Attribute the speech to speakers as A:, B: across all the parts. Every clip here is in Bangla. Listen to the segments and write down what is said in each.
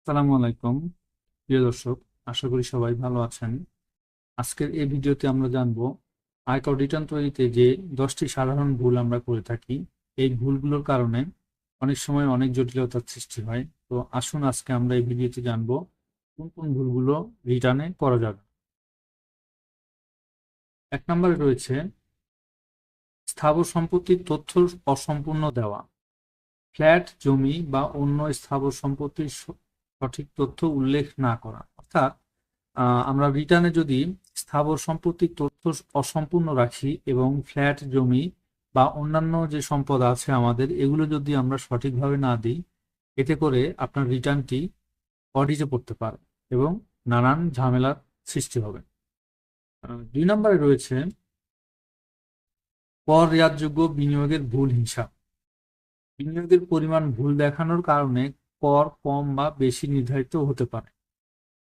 A: আসসালামু আলাইকুম প্রিয় দর্শক, আশা করি সবাই ভালো আছেন। আজকের এই ভিডিওতে আমরা জানবো আয়কর রিটার্ন তৈরিতে যে 10টি সাধারণ ভুল আমরা করে থাকি। এই ভুলগুলোর কারণে অনেক সময় অনেক জটিলতার সৃষ্টি হয়। তো আসুন আজকে আমরা এই ভিডিওতে জানবো কোন কোন ভুলগুলো রিটার্নে করা যাবে। এক নম্বরে রয়েছে স্থাবর সম্পত্তির তথ্য অসম্পূর্ণ দেওয়া। ফ্ল্যাট, জমি বা অন্য স্থাবর সম্পত্তির সঠিক তথ্য উল্লেখ না করা। অর্থাৎ আমরা রিটার্নে যদি স্থাবর সম্পত্তির তথ্য অসম্পূর্ণ রাখি এবং ফ্ল্যাট, জমি বা অন্যান্য যে সম্পদ আছে আমাদের, এগুলো যদি আমরা সঠিকভাবে না দিই, এতে করে আপনার রিটার্নটি অডিটে পড়তে পারে এবং নানান ঝামেলার সৃষ্টি হবে। 2 নম্বরে রয়েছে কর রেয়াতযোগ্য বিনিয়োগের ভুল হিসাব। বিনিয়োগের পরিমাণ ভুল দেখানোর কারণে কর কম বা বেশি নির্ধারিত হতে পারে।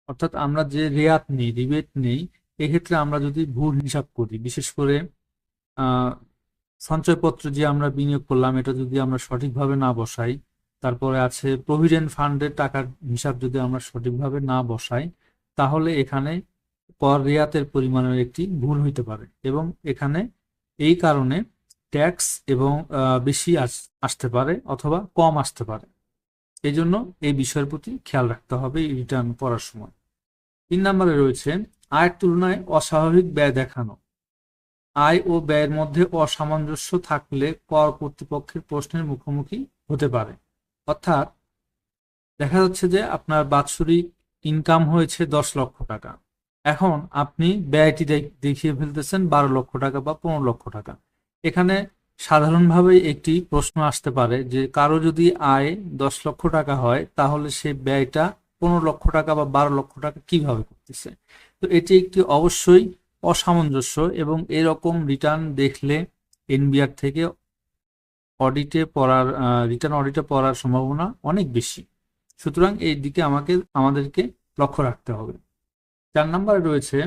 A: অর্থাৎ আমরা যে রেয়াত নেই, রিবেট নেই, এক্ষেত্রে আমরা যদি ভুল হিসাব করি, বিশেষ করে আহ সঞ্চয়পত্র যে আমরা বিনিয়োগ করলাম এটা যদি আমরা সঠিকভাবে না বসাই, তারপরে আছে প্রভিডেন্ট ফান্ডের টাকার হিসাব যদি আমরা সঠিকভাবে না বসাই, তাহলে এখানে কর রেয়াতের পরিমাণের একটি ভুল হইতে পারে এবং এখানে এই কারণে ট্যাক্স এবং বেশি আসতে পারে অথবা কম আসতে পারে। এই জন্য এই বিষয়ের প্রতি খেয়াল রাখতে হবে রিটার্ন করার সময়। 3 নম্বরে রয়েছে আয়ের তুলনায় অস্বাভাবিক ব্যয় দেখানো। আয় ও ব্যয়ের মধ্যে অসামঞ্জস্য থাকলে কর কর্তৃপক্ষের প্রশ্নের মুখোমুখি হতে পারে। অর্থাৎ দেখা যাচ্ছে যে আপনার বাৎসরিক ইনকাম হয়েছে 10 লক্ষ টাকা, এখন আপনি ব্যয়টি দেখিয়ে ফেলতেছেন 12 লক্ষ টাকা বা 15 লক্ষ টাকা। এখানে সাধারণভাবে একটি প্রশ্ন আসতে পারে যে কারো যদি আয় 10 লক্ষ টাকা হয়, তাহলে সে ব্যয়টা 15 লক্ষ টাকা বা 12 লক্ষ টাকা কিভাবে করতেছে। তো এটি একটি অবশ্যই অসামঞ্জস্য এবং এরকম রিটার্ন দেখলে এনবিআর থেকে রিটার্ন অডিটে পড়ার সম্ভাবনা অনেক বেশি। সুতরাং এই দিকে আমাদেরকে লক্ষ্য রাখতে হবে। 4 নম্বরে রয়েছে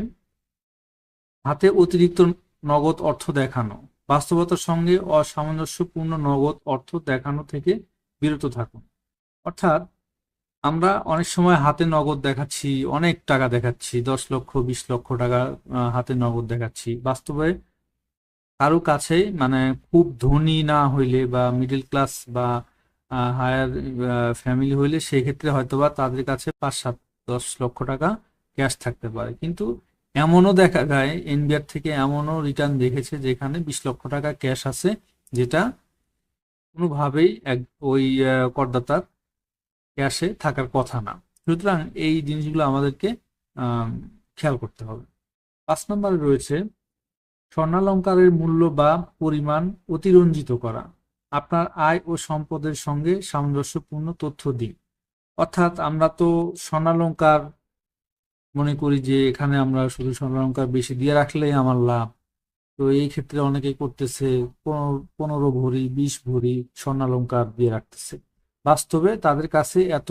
A: হাতে অতিরিক্ত নগদ অর্থ দেখানো। বাস্তবতার সঙ্গে অসামঞ্জস্যপূর্ণ নগদ অর্থ দেখানো থেকে বিরত থাকুন। অর্থাৎ আমরা অনেক সময় হাতে নগদ দেখাচ্ছি, অনেক টাকা দেখাচ্ছি, 10 লক্ষ 20 লক্ষ টাকা হাতে নগদ দেখাচ্ছি। বাস্তবে কারো কাছে মানে খুব ধনী না হইলে বা মিডল ক্লাস বা হায়ার ফ্যামিলি হইলে সেক্ষেত্রে হয়তোবা তাদের কাছে 5-7-10 লক্ষ টাকা ক্যাশ থাকতে পারে, কিন্তু এমনও দেখা যায় এনবিআর থেকে এমনও রিটার্ন দেখেছে যেখানে 20 লক্ষ টাকা ক্যাশ আছে, যেটা কোনোভাবেই ওই করদাতার ক্যাশে থাকার কথা না। সুতরাং এই জিনিসগুলো আমাদেরকে আহ খেয়াল করতে হবে। 5 নম্বরে রয়েছে স্বর্ণালংকারের মূল্য বা পরিমাণ অতিরঞ্জিত করা। আপনার আয় ও সম্পদের সঙ্গে সামঞ্জস্যপূর্ণ তথ্য দিন। অর্থাৎ আমরা তো স্বর্ণালংকার মনে করি যে এখানে আমরা শুধু স্বর্ণালংকার বেশি দিয়ে রাখলেই আমার লাভ। তো এই ক্ষেত্রে অনেকেই করতেছে 15 ভরি 20 ভরি স্বর্ণালংকার দিয়ে রাখতেছে। বাস্তবে তাদের কাছে এত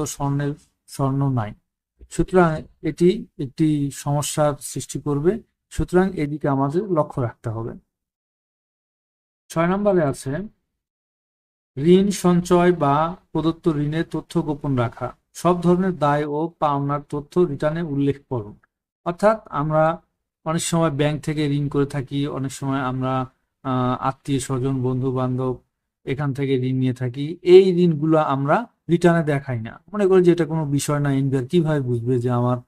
A: স্বর্ণ নাই। সুতরাং এটি একটি সমস্যার সৃষ্টি করবে। সুতরাং এদিকে আমাদের লক্ষ্য রাখতে হবে। 6 নম্বরে আছে ঋণ সঞ্চয় বা প্রদত্ত ঋণের তথ্য গোপন রাখা। সব ধরনের দায় ও পাওনার তথ্য রিটার্নে উল্লেখ করুন। অর্থাৎ আমরা অনেক সময় ব্যাংক থেকে ঋণ করে থাকি, অনেক সময় আমরা আত্মীয় স্বজন বন্ধু বান্ধব এখান থেকে ঋণ নিয়ে থাকি। এই ঋণগুলো আমরা রিটার্নে দেখাই না, মনে করি যে এটা কোনো বিষয় না। এনবিআর কিভাবে বুঝবে যে আমার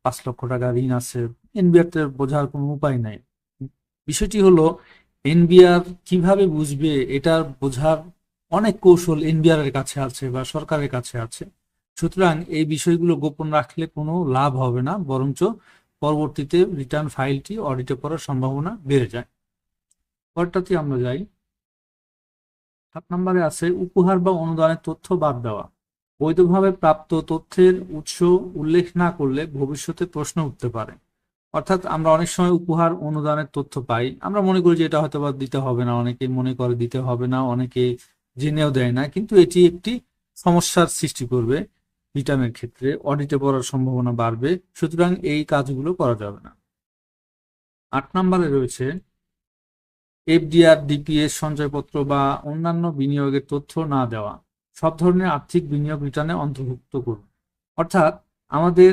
A: 5 লক্ষ টাকা ঋণ আছে? এনবিআর তে বোঝার কোনো উপায় নাই। বিষয়টি হলো এনবিআর কিভাবে বুঝবে, এটা বোঝার অনেক কৌশল এনবিআর এর কাছে আছে বা সরকারের কাছে আছে। সুতরাং এই বিষয়গুলো গোপন রাখলে কোনো লাভ হবে না, বরঞ্চ পরবর্তীতে রিটার্ন ফাইলটি অডিটে পড়ার সম্ভাবনা বেড়ে যায়। পরটাতে আমরা যাই। 7 নম্বরে আছে উপহার বা অনুদানের তথ্য বাদ দেওয়া। বৈধভাবে প্রাপ্ত তথ্যের উৎস উল্লেখ না করলে ভবিষ্যতে প্রশ্ন উঠতে পারে। অর্থাৎ আমরা অনেক সময় উপহার অনুদানের তথ্য পাই, আমরা মনে করি যে এটা হয়তো বা দিতে হবে না, অনেকে মনে করে দিতে হবে না, অনেকে জেনেও দেয় না, কিন্তু এটি একটি সমস্যার সৃষ্টি করবে। রিটার্নের ক্ষেত্রে অডিটে পড়ার সম্ভাবনা বাড়বে। সুতরাং এই কাজগুলো করা যাবে না। 8 নম্বরে রয়েছে এফডিআর, ডিপিএস, সঞ্চয়পত্র বা অন্যান্য বিনিয়োগের তথ্য না দেওয়া। সব ধরনের আর্থিক বিনিয়োগ রিটার্নে অন্তর্ভুক্ত করুন। অর্থাৎ আমাদের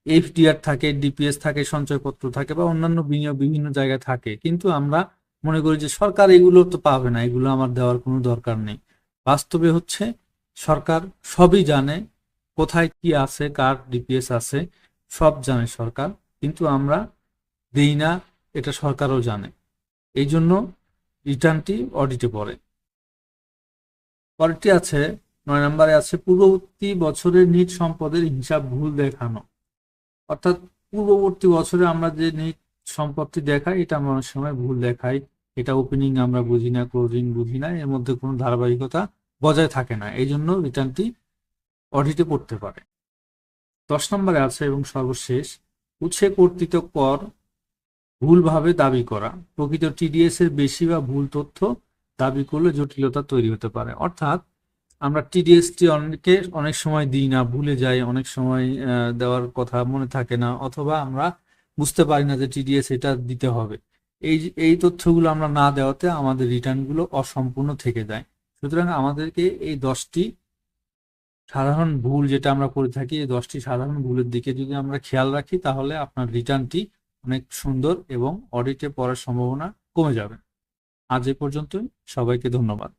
A: এফডিআর থাকে, ডিপিএস থাকে, সঞ্চয়পত্র থাকে বা অন্যান্য বিনিয়োগ বিভিন্ন জায়গায় থাকে, কিন্তু আমরা মনে করি যে সরকার এগুলো তো পাবে না, এগুলো আমার দেওয়ার কোনো দরকার নেই। বাস্তবে হচ্ছে সরকার সবই জানে, কোথায় কি আছে, কার ডিপিএস আছে, সব জানে সরকার, কিন্তু আমরা দেই না, এটা সরকারও জানে। এই জন্য রিটার্নটি অডিটে পড়ে। পরেরটি আছে 9 নম্বরে আছে পূর্ববর্তী বছরের নিট সম্পদের হিসাব ভুল দেখানো। অর্থাৎ পূর্ববর্তী বছরে আমরা যে নিট সম্পত্তি দেখাই, এটা আমরা অনেক সময় ভুল দেখাই। এটা ওপেনিং আমরা বুঝি না, ক্লোজিং বুঝি না, এর মধ্যে কোনো ধারাবাহিকতা বজায় থাকে না, এই জন্য রিটার্নটি অডিটে পড়তে পারে। 10 নম্বরে আছে এবং সর্বশেষ, উৎসে কর্তৃক কর ভুলভাবে দাবি করা। প্রকৃত টিডিএস এর বেশি বা ভুল তথ্য দাবি করলে জটিলতা তৈরি হতে পারে। অর্থাৎ আমরা টিডিএসটি অনেক সময় দিই না, ভুলে যাই, অনেক সময় দেওয়ার কথা মনে থাকে না, অথবা আমরা বুঝতে পারি না যে টিডিএস এটা দিতে হবে। এই তথ্যগুলো আমরা না দেওয়াতে আমাদের রিটার্নগুলো অসম্পূর্ণ থেকে যায়। সুতরাং আমাদেরকে এই 10টি সাধারণ ভুল যেটা আমরা করে থাকি, এই 10টি সাধারণ ভুলের দিকে যদি আমরা খেয়াল রাখি, তাহলে আপনার রিটার্নটি অনেক সুন্দর এবং অডিটে পড়ার সম্ভাবনা কমে যাবে। আজ এ পর্যন্তই, সবাইকে ধন্যবাদ।